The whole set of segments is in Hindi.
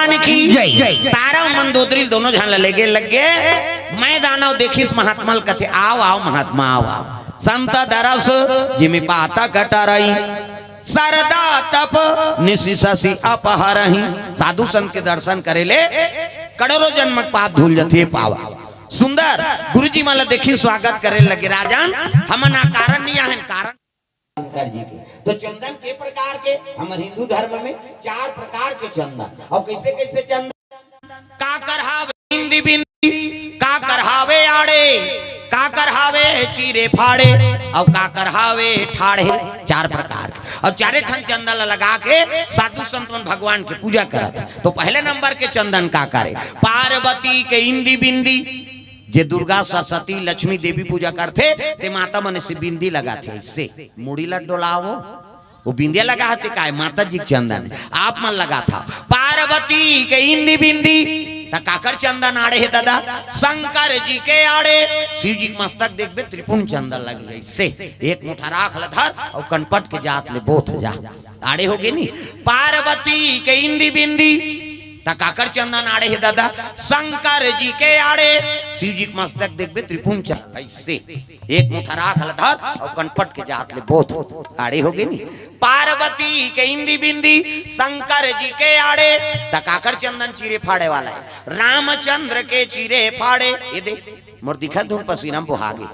भगवान की तारा मंदोदरी दोनों जहां लगे लगे मैं दानव देखिस महात्मा कथे आओ आओ महात्मा आओ आओ संत दरस जिमि पाता कटरई सरदा तप निशिशि अपहरहि। साधु संत के दर्शन करेले करोड़ों जन्म पाप धुल जाते पावा। सुंदर गुरुजी माला देखी स्वागत करे लगे राजन हमना कारण नहीं है कारण जी के। तो चंदन के प्रकार के हमारे हिंदू धर्म में 4 प्रकार के चंदन और कैसे कैसे चंदन का करहावे बिंदी बिंदी का करहावे आड़े का करहावे चीरे फाड़े और का करहावे ठाड़े 4 प्रकार के। और 4 ठन चंदन लगा के साधु संत भगवान के पूजा करत। तो पहले नंबर के चंदन का करे पार्वती के इंदी बिंदी जे दुर्गा सरस्वती लक्ष्मी देवी पूजा करते ते माता मन से बिंदी लगाते इससे मुड़ी लट डोलाओ वो बिंदिया लगा थे काय माता जी चंदन आप मन लगा था। पार्वती के इंदी बिंदी काकर चंदन आड़े है दादा शंकर जी के आड़े शिव जी मस्तक देखबे त्रिपुंड चंदन लगी इससे एक मुठा राख लधर और कनपट के जात ले बोथ जा आड़े हो गए नी। पार्वती के इंदी बिंदी काकर चंदन आड़े है दादा शंकर जी के आड़े शिव जी मस्तक देखबे त्रिपुंड चंदन ऐसे एक मुठा राख लधर और कनपट के जात ले बोथ आड़े हो गए नी। पार्वती के इंदी बिंदी शंकर जी के आड़े तकाकर चंदन चीरे फाड़े वाला है। रामचंद्र के चीरे फाड़े ये दे मोर दिखा धूम पसीना बुहागे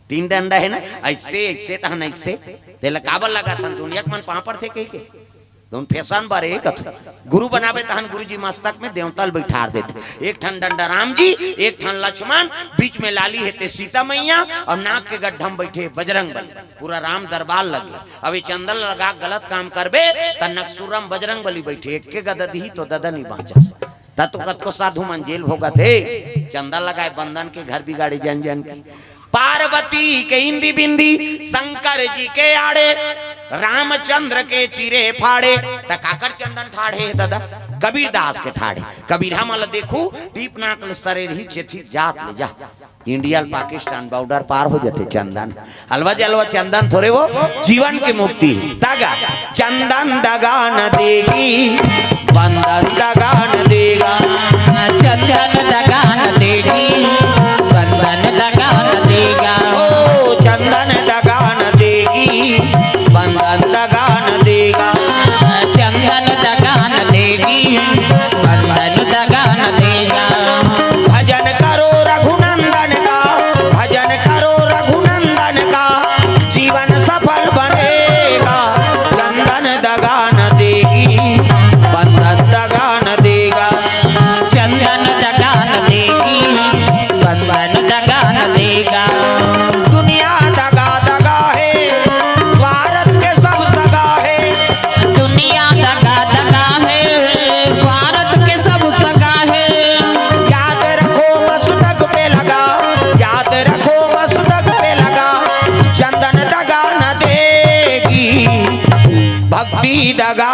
3 डंडा है ना ऐसे ऐसे तहन ऐसे तेल काबल लगा था दुनिया के मन पापड़ थे कह के दोन फैशन बारे कथ गुरु बनावे तहन गुरु जी मस्तक में देवतल बैठार देते। एक ठन डंडा राम जी एक ठन लक्ष्मण बीच में लाली है सीता मैया और नाक के गड्ढम बैठे बजरंग बली पूरा राम दरबार लगे। अब ये चंदन लगा गलत काम करबे त नक्सुरम बजरंग बली बैठे एक के गदही तो ददा नहीं बाँचा तत्व कत को साधु मन जेल होगा थे चंदन लगाए बंधन के घर बिगाड़े जन जन की। पार्वती के इंदी बिंदी शंकर जी के आड़े रामचंद्र के चीरे फाड़े तकाकर चंदन ठाड़े दादा कबीर दास के ठाड़े कबीर हमल देखू दीपनाक सरेर ही चेथी जात ले जा इंडिया पाकिस्तान बॉर्डर पार हो जाते चंदन हलवा जलवा चंदन थोड़े वो जीवन की मुक्ति दगा चंदन दगा न देगी बंधन दगा न देगा चंदन दगा न देगी बंधन दगा न देगा ओ चंदन दगा न देगी बंधन दगा न देगा चंदन दगा न देगी बंधन दगा न देगा। भजन करो रघुनंदन का भजन करो रघुनंदन का जीवन सफल बनेगा चंदन दगा न देगी बंधन दगा न देगा चंदन दगा न देगी बंधन दगा न देगा। दुनिया दगा दगा है स्वार्थ के सब सगा है दुनिया दगा दगा है स्वार्थ के सब सगा है। याद रखो मस्तक पे लगा याद रखो मस्तक पे लगा चंदन दगा न देगी भक्ति दगा